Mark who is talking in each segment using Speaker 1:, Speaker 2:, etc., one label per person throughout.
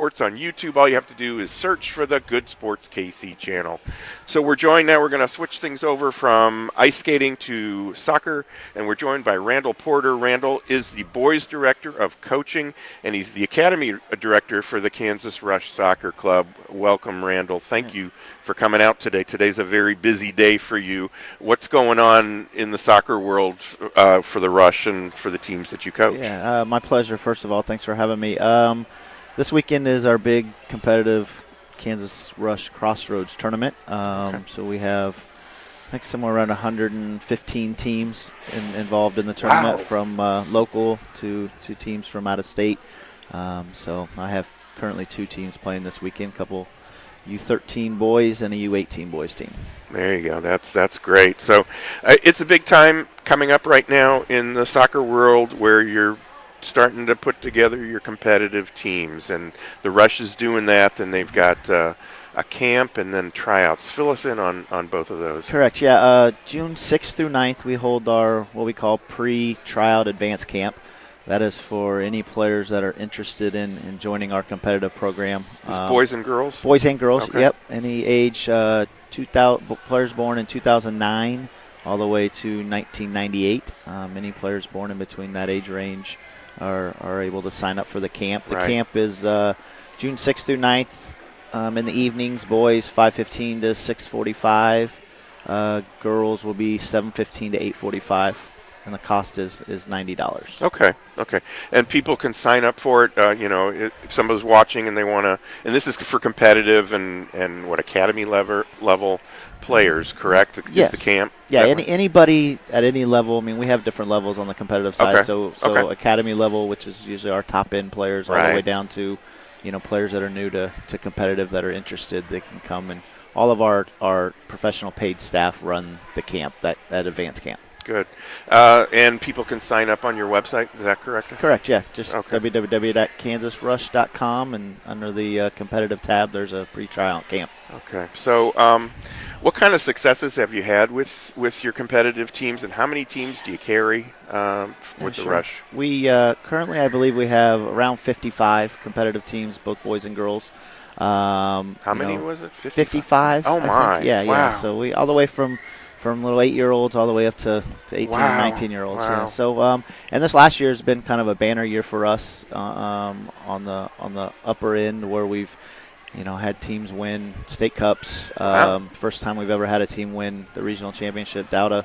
Speaker 1: Sports on YouTube. All you have to do is search for the Good Sports KC channel. So we're joined now. We're going to switch things over from ice skating to soccer, and we're joined by Randall Porter. Randall is the boys director of coaching, and he's the academy director for the Kansas Rush Soccer Club. Welcome, Randall. Thank you for coming out today. Today's a very busy day for you. What's going on in the soccer world for the Rush and for the teams that you coach?
Speaker 2: Yeah, my pleasure. First of all, thanks for having me. This weekend is our big competitive Kansas Rush Crossroads tournament. So we have, I think, somewhere around 115 teams involved in the tournament, from local to teams from out of state. So I have currently 2 teams playing this weekend, a couple U13 boys and a U18 boys team.
Speaker 1: There you go. That's great. So it's a big time coming up right now in the soccer world where you're starting to put together your competitive teams, and the Rush is doing that, and they've got a camp and then tryouts. Fill us in on both of those.
Speaker 2: Correct, yeah. June 6th through 9th, we hold our what we call pre-tryout advanced camp. That is for any players that are interested in joining our competitive program.
Speaker 1: Boys and girls?
Speaker 2: Boys and girls,
Speaker 1: okay.
Speaker 2: Yep. Any age, 2000 players born in 2009 all the way to 1998. Any players born in between that age range are able to sign up for the camp. The camp is June 6th through 9th in the evenings. Boys 5:15 to 6:45. Girls will be 7:15 to 8:45, and the cost is $90.
Speaker 1: Okay. And people can sign up for it. If somebody's watching and they want to, and this is for competitive and what, academy level players, correct?
Speaker 2: Yes.
Speaker 1: Is the camp?
Speaker 2: Yeah, anybody at any level. I mean, we have different levels on the competitive side.
Speaker 1: Okay.
Speaker 2: So academy level, which is usually our top end players, all the way down to, players that are new to competitive that are interested. They can come, and all of our professional paid staff run the camp, that advanced camp.
Speaker 1: Good. And people can sign up on your website. Is that correct?
Speaker 2: Correct, yeah. Just www.kansasrush.com, and under the competitive tab, there's a pre-tryout camp.
Speaker 1: Okay. So what kind of successes have you had with your competitive teams, and how many teams do you carry with the Rush?
Speaker 2: We currently, I believe we have around 55 competitive teams, both boys and girls.
Speaker 1: How many was it?
Speaker 2: 55.
Speaker 1: Oh, my.
Speaker 2: Yeah,
Speaker 1: wow.
Speaker 2: Yeah. So we all the way from little 8-year-olds all the way up to 18
Speaker 1: wow.
Speaker 2: and 19-year-olds.
Speaker 1: Wow.
Speaker 2: Yeah. So and this last year has been kind of a banner year for us on the upper end, where we've had teams win state cups.
Speaker 1: Wow.
Speaker 2: First time we've ever had a team win the regional championship. Dauda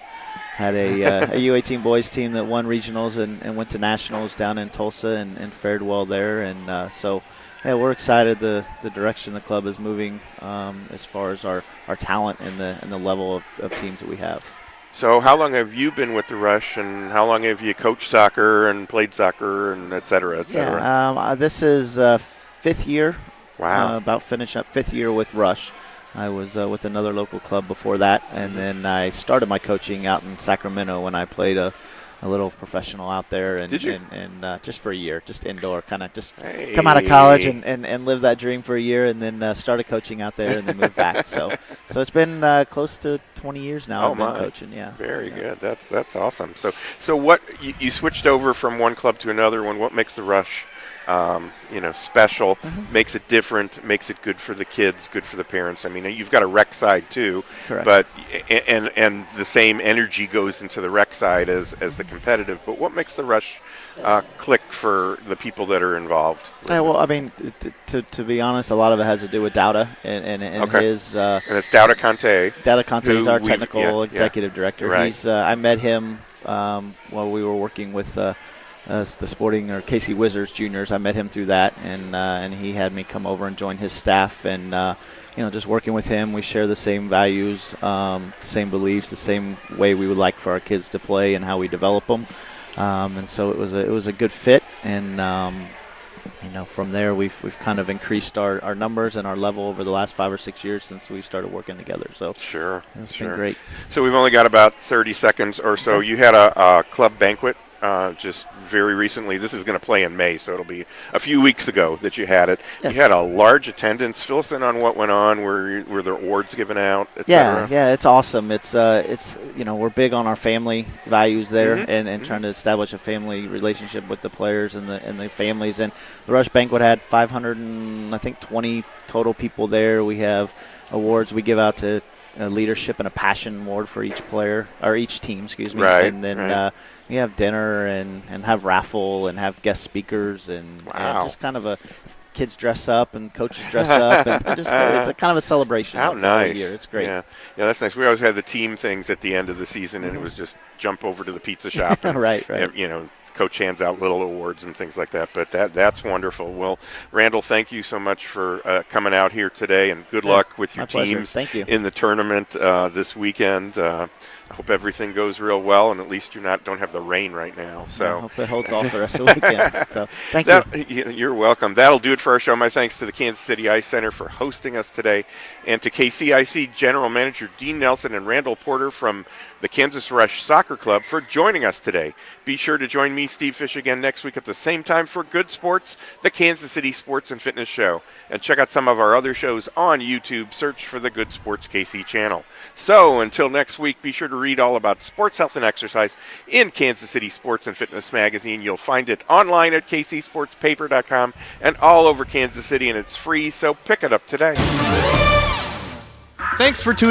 Speaker 2: had a U18 boys team that won regionals and went to nationals down in Tulsa and fared well there. And so, yeah, we're excited the direction the club is moving as far as our talent and the level of teams that we have.
Speaker 1: So how long have you been with the Rush, and how long have you coached soccer and played soccer, and et cetera, et cetera?
Speaker 2: Yeah, this is 5th year.
Speaker 1: Wow.
Speaker 2: About finish up 5th year with Rush. I was with another local club before that, and then I started my coaching out in Sacramento when I played a little professional out there, and,
Speaker 1: Did you?
Speaker 2: and just for a year, just indoor, kind of just come out of college and live that dream for a year, and then started coaching out there, and then moved back. So it's been close to 20 years now. I've been coaching. Yeah.
Speaker 1: Very good. That's awesome. So what you switched over from one club to another one. What makes the Rush special, makes it different, makes it good for the kids, good for the parents? I mean, you've got a rec side too.
Speaker 2: Correct.
Speaker 1: But and the same energy goes into the rec side as the competitive. But what makes the Rush click for the people that are involved?
Speaker 2: Well, I mean, to be honest, a lot of it has to do with Dauda and his.
Speaker 1: And it's Dauda Conte.
Speaker 2: Dauda Conte is our technical executive director.
Speaker 1: Right.
Speaker 2: I met him while we were working with the Sporting or KC Wizards juniors. I met him through that, and he had me come over and join his staff, and just working with him, we share the same values, same beliefs, the same way we would like for our kids to play and how we develop them, and so it was a good fit, and from there we've kind of increased our numbers and our level over the last 5 or 6 years since we started working together. So
Speaker 1: sure,
Speaker 2: it's been great.
Speaker 1: So we've only got about 30 seconds or so. You had a club banquet just very recently. This is going to play in May, so it'll be a few weeks ago that you had it.
Speaker 2: Yes.
Speaker 1: You had a large attendance. Fill us in on what went on. Were there awards given out, et cetera?
Speaker 2: Yeah, it's awesome. It's we're big on our family values there, and trying to establish a family relationship with the players and the families. And the Rush Banquet had 520 total people there. We have awards we give out to a leadership and a passion award for each player, or each team, excuse me.
Speaker 1: Right,
Speaker 2: and then we have dinner and have raffle and have guest speakers and just kind of a kids dress up and coaches dress up and it's a kind of a celebration.
Speaker 1: How nice!
Speaker 2: Year. It's great.
Speaker 1: Yeah, that's nice. We always had the team things at the end of the season, and it was just jump over to the pizza shop. And,
Speaker 2: right.
Speaker 1: Coach hands out little awards and things like that, but that's wonderful. Well, Randall, thank you so much for coming out here today, and good luck with your teams
Speaker 2: Thank you.
Speaker 1: in the tournament this weekend. I hope everything goes real well, and at least you don't have the rain right now. So
Speaker 2: I hope it holds off the rest of the weekend. So thank you.
Speaker 1: You're welcome. That'll do it for our show. My thanks to the Kansas City Ice Center for hosting us today, and to KCIC General Manager Dean Nelson and Randall Porter from the Kansas Rush Soccer Club for joining us today. Be sure to join me, Steve Fish, again next week at the same time for Good Sports, the Kansas City Sports and Fitness Show. And check out some of our other shows on YouTube. Search for the Good Sports KC channel. So until next week, be sure to read all about sports, health, and exercise in Kansas City Sports and Fitness Magazine. You'll find it online at kcsportspaper.com and all over Kansas City, and it's free, so pick it up today.
Speaker 3: Thanks for tuning